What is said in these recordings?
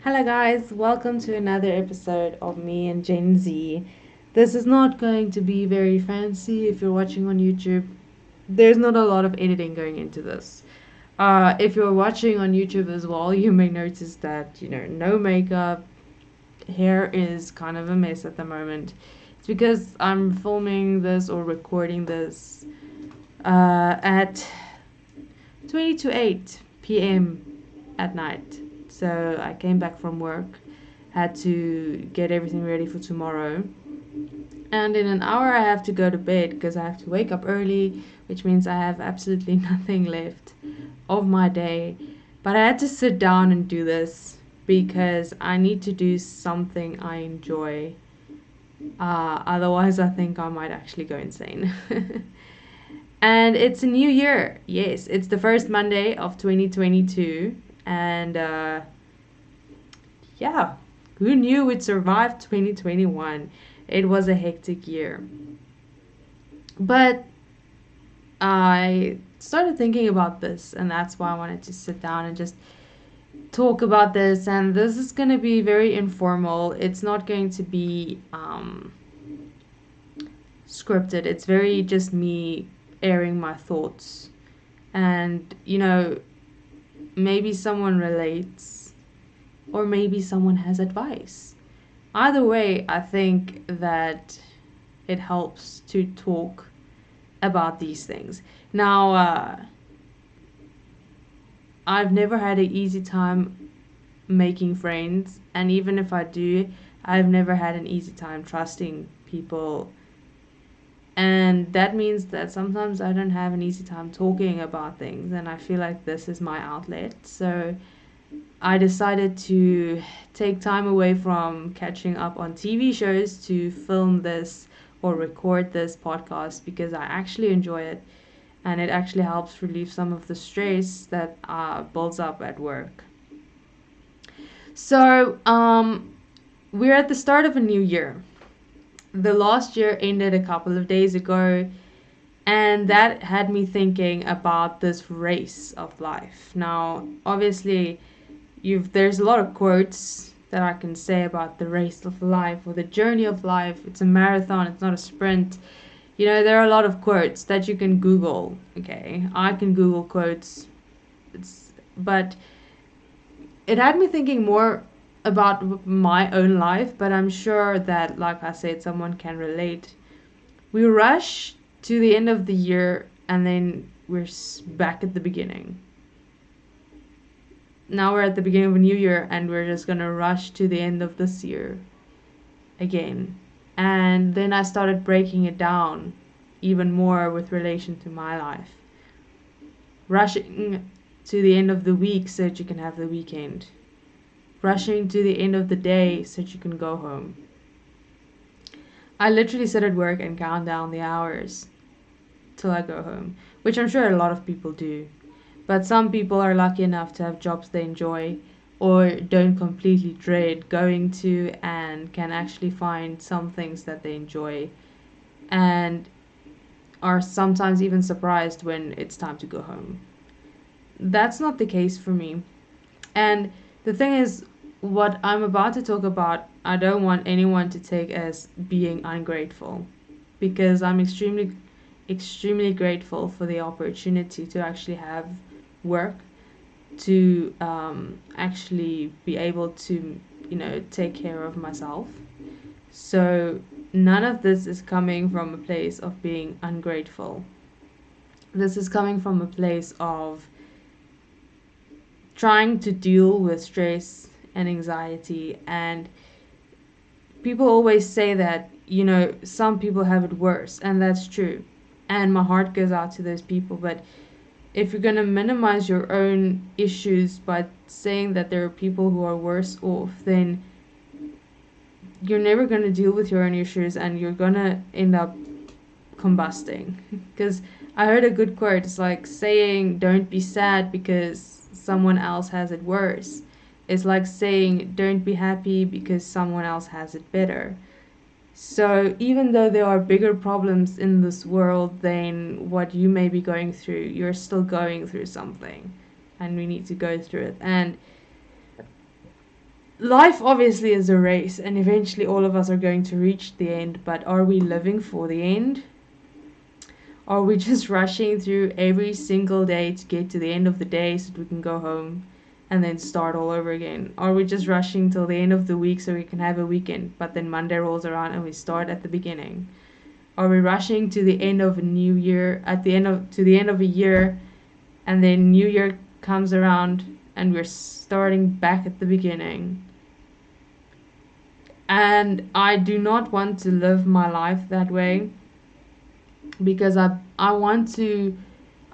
Hello, guys, welcome to another episode of me and Gen Z. This is not going to be very fancy if you're watching on YouTube. There's not a lot of editing going into this. If you're watching on YouTube as well, you may notice that, no makeup, hair is kind of a mess at the moment. It's because I'm filming this or recording this at 20 to 8 p.m. at night. So I came back from work, had to get everything ready for tomorrow. And in an hour, I have to go to bed because I have to wake up early, which means I have absolutely nothing left of my day. But I had to sit down and do this because I need to do something I enjoy. Otherwise, I think I might actually go insane. And it's a new year. Yes, it's the first Monday of 2022. And yeah, who knew we'd survive 2021? It was a hectic year. But I started thinking about this, and that's why I wanted to sit down and just talk about this. And this is going to be very informal, it's not going to be scripted, it's very just me airing my thoughts. And, maybe someone relates, or maybe someone has advice. Either way, I think that it helps to talk about these things. Now, I've never had an easy time making friends, and even if I do, I've never had an easy time trusting people. And that means that sometimes I don't have an easy time talking about things, and I feel like this is my outlet. So I decided to take time away from catching up on TV shows to film this or record this podcast because I actually enjoy it, and it actually helps relieve some of the stress that builds up at work. So, we're at the start of a new year. The last year ended a couple of days ago, and that had me thinking about this race of life. Now, obviously, there's a lot of quotes that I can say about the race of life or the journey of life. It's a marathon, it's not a sprint. There are a lot of quotes that you can Google. Okay, I can Google quotes. But it had me thinking more about my own life, but I'm sure that, like I said, someone can relate. We rush to the end of the year and then we're back at the beginning. Now we're at the beginning of a new year and we're just gonna rush to the end of this year again. And then I started breaking it down even more with relation to my life. Rushing to the end of the week so that you can have the weekend. Rushing to the end of the day so that you can go home. I literally sit at work and count down the hours till I go home, which I'm sure a lot of people do. But some people are lucky enough to have jobs they enjoy or don't completely dread going to and can actually find some things that they enjoy and are sometimes even surprised when it's time to go home. That's not the case for me. And the thing is, what I'm about to talk about, I don't want anyone to take as being ungrateful because I'm extremely grateful for the opportunity to actually have work, to actually be able to, take care of myself. So none of this is coming from a place of being ungrateful. This is coming from a place of trying to deal with stress and anxiety. And people always say that, some people have it worse, and that's true. And my heart goes out to those people. But if you're going to minimize your own issues by saying that there are people who are worse off, then you're never going to deal with your own issues and you're going to end up combusting. Because I heard a good quote. It's like saying, don't be sad because someone else has it worse. It's like saying, don't be happy because someone else has it better. So even though there are bigger problems in this world than what you may be going through, you're still going through something. And we need to go through it. And life obviously is a race, and eventually all of us are going to reach the end, but are we living for the end? Are we just rushing through every single day to get to the end of the day so that we can go home and then start all over again? Are we just rushing till the end of the week so we can have a weekend, but then Monday rolls around and we start at the beginning? Are we rushing to the end of a new year, to the end of a year, and then New Year comes around and we're starting back at the beginning? And I do not want to live my life that way, because I want to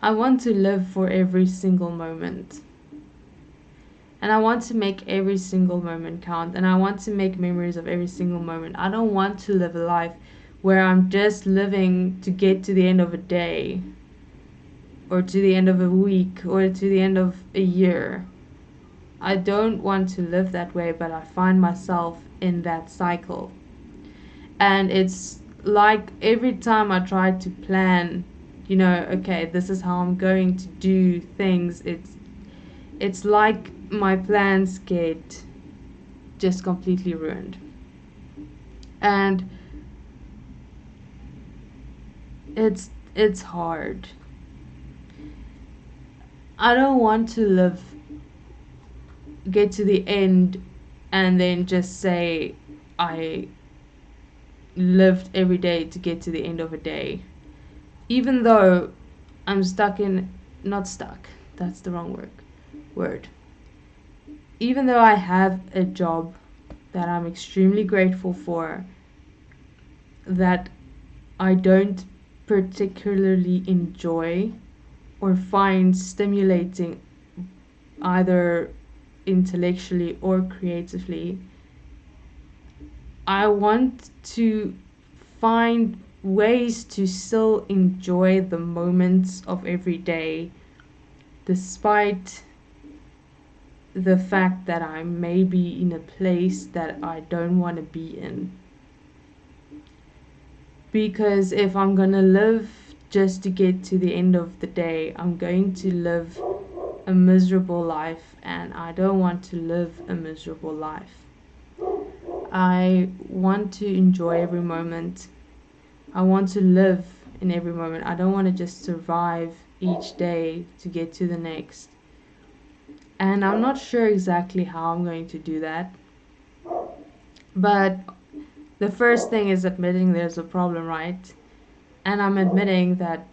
live for every single moment. And I want to make every single moment count, and I want to make memories of every single moment. I don't want to live a life where I'm just living to get to the end of a day, or to the end of a week, or to the end of a year. I don't want to live that way, but I find myself in that cycle. And it's like every time I try to plan, okay, this is how I'm going to do things, it's like my plans get just completely ruined. And it's hard. I don't want to get to the end and then just say I lived every day to get to the end of a day. Even though I'm not stuck, that's the wrong word. Even though I have a job that I'm extremely grateful for, that I don't particularly enjoy or find stimulating either intellectually or creatively, I want to find ways to still enjoy the moments of every day, despite the fact that I may be in a place that I don't want to be in. Because if I'm gonna live just to get to the end of the day, I'm going to live a miserable life, and I don't want to live a miserable life. I want to enjoy every moment. I want to live in every moment. I don't want to just survive each day to get to the next. And I'm not sure exactly how I'm going to do that. But the first thing is admitting there's a problem, right? And I'm admitting that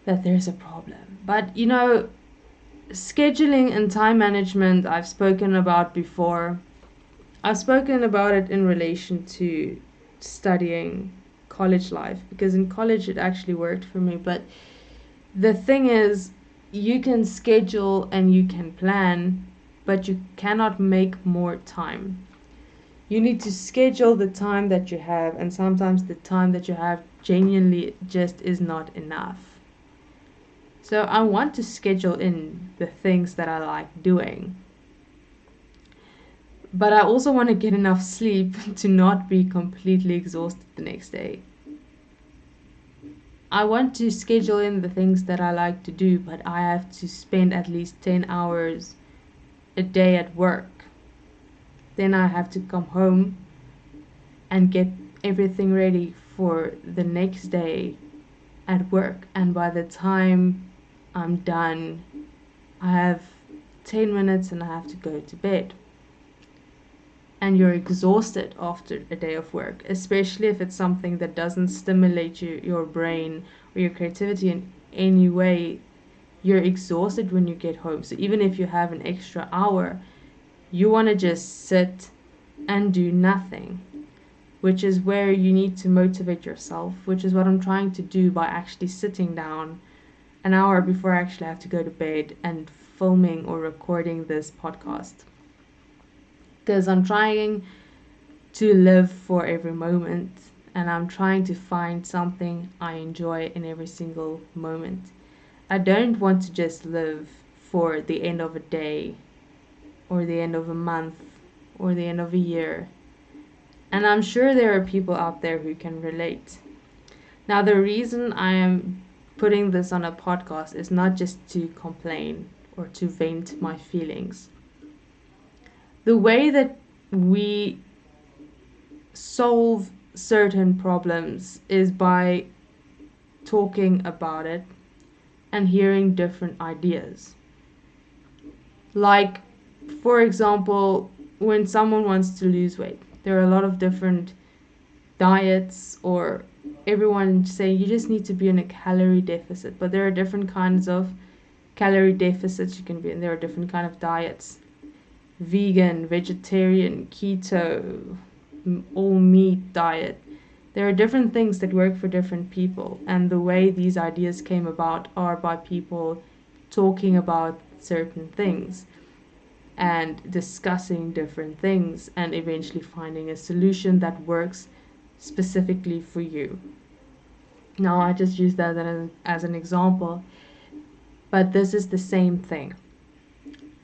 there's a problem. But scheduling and time management I've spoken about before. I've spoken about it in relation to studying college life, because in college it actually worked for me. But the thing is, you can schedule and you can plan, but you cannot make more time. You need to schedule the time that you have, and sometimes the time that you have genuinely just is not enough. So I want to schedule in the things that I like doing. But I also want to get enough sleep to not be completely exhausted the next day. I want to schedule in the things that I like to do, but I have to spend at least 10 hours a day at work. Then I have to come home and get everything ready for the next day at work. And by the time I'm done, I have 10 minutes and I have to go to bed. And you're exhausted after a day of work, especially if it's something that doesn't stimulate your brain or your creativity in any way. You're exhausted when you get home. So even if you have an extra hour, you want to just sit and do nothing, which is where you need to motivate yourself, which is what I'm trying to do by actually sitting down an hour before I actually have to go to bed and filming or recording this podcast. Because I'm trying to live for every moment, and I'm trying to find something I enjoy in every single moment. I don't want to just live for the end of a day, or the end of a month, or the end of a year. And I'm sure there are people out there who can relate. Now, the reason I am putting this on a podcast is not just to complain or to vent my feelings. The way that we solve certain problems is by talking about it and hearing different ideas. Like, for example, when someone wants to lose weight, there are a lot of different diets, or everyone saying you just need to be in a calorie deficit, but there are different kinds of calorie deficits you can be in. There are different kind of diets: vegan, vegetarian, keto, all meat diet. There are different things that work for different people, and the way these ideas came about are by people talking about certain things and discussing different things and eventually finding a solution that works specifically for you. Now, I just use that as an example, but this is the same thing.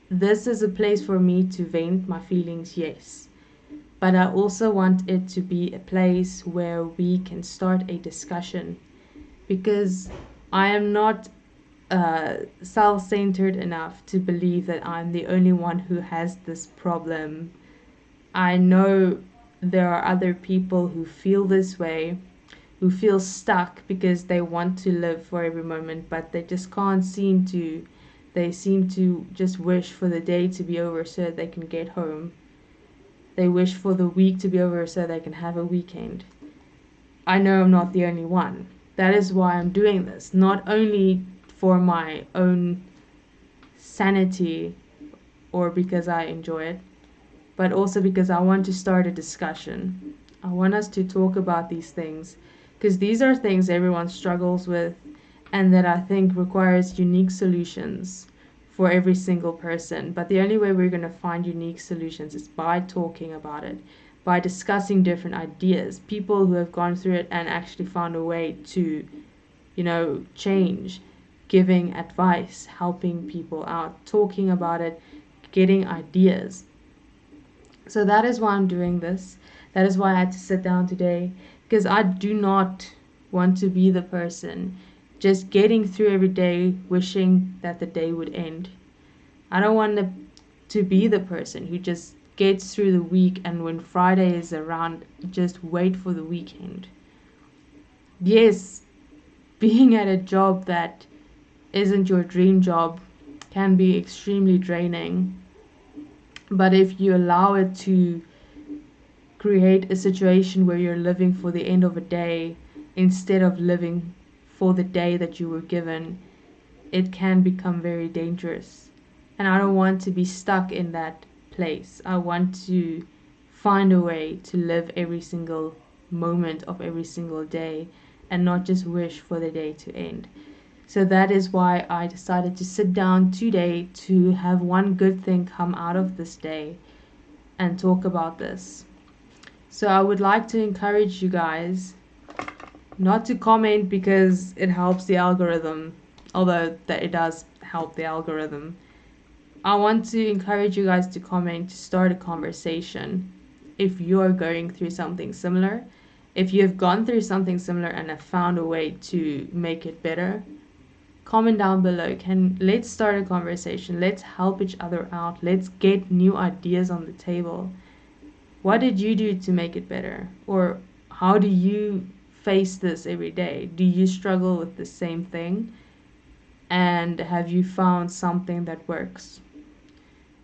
This is a place for me to vent my feelings, yes, but I also want it to be a place where we can start a discussion, because I am not self centered enough to believe that I'm the only one who has this problem. I know there are other people who feel this way, who feel stuck because they want to live for every moment, but they just can't seem to. They seem to just wish for the day to be over so they can get home. They wish for the week to be over so they can have a weekend. I know I'm not the only one. That is why I'm doing this. Not only for my own sanity or because I enjoy it, but also because I want to start a discussion. I want us to talk about these things because these are things everyone struggles with and that I think requires unique solutions for every single person. But the only way we're going to find unique solutions is by talking about it, by discussing different ideas, people who have gone through it and actually found a way to, change, giving advice, helping people out, talking about it, getting ideas. So that is why I'm doing this. That is why I had to sit down today, because I do not want to be the person just getting through every day wishing that the day would end. I don't want to be the person who just gets through the week and when Friday is around, just wait for the weekend. Yes, being at a job that isn't your dream job can be extremely draining, but if you allow it to create a situation where you're living for the end of a day instead of living for the day that you were given, it can become very dangerous. And I don't want to be stuck in that place. I want to find a way to live every single moment of every single day and not just wish for the day to end. So that is why I decided to sit down today to have one good thing come out of this day and talk about this. So I would like to encourage you guys not to comment because it helps the algorithm, although that it does help the algorithm. I want to encourage you guys to comment, to start a conversation. If you're going through something similar, if you have gone through something similar and have found a way to make it better, comment down below. Let's start a conversation. Let's help each other out. Let's get new ideas on the table. What did you do to make it better? Or how do you face this every day? Do you struggle with the same thing? And have you found something that works?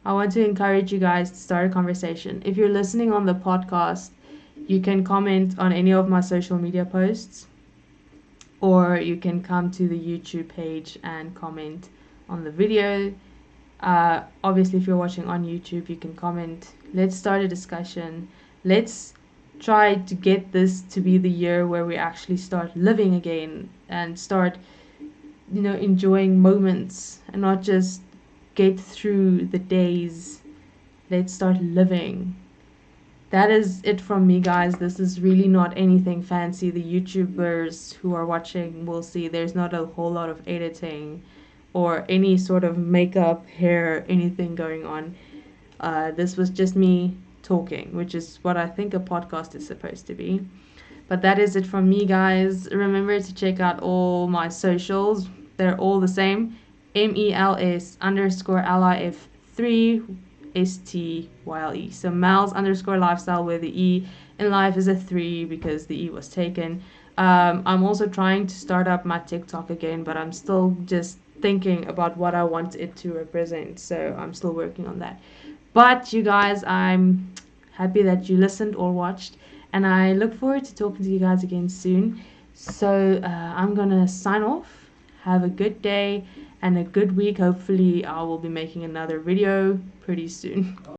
I want to encourage you guys to start a conversation. If you're listening on the podcast, you can comment on any of my social media posts, or you can come to the YouTube page and comment on the video. Obviously, if you're watching on YouTube, you can comment. Let's start a discussion. Let's try to get this to be the year where we actually start living again and start, enjoying moments and not just get through the days. Let's start living. That is it from me, guys. This is really not anything fancy. The YouTubers who are watching will see there's not a whole lot of editing or any sort of makeup, hair, anything going on. This was just me talking, which is what I think a podcast is supposed to be. But that is it from me, guys. Remember to check out all my socials. They're all the same. MELS_LIF3 STYLE. So Mels_lifestyle, where the E in life is a 3 because the E was taken. I'm also trying to start up my TikTok again, but I'm still just thinking about what I want it to represent. So I'm still working on that. But you guys, I'm happy that you listened or watched, and I look forward to talking to you guys again soon. So I'm gonna sign off. Have a good day and a good week. Hopefully, I will be making another video pretty soon.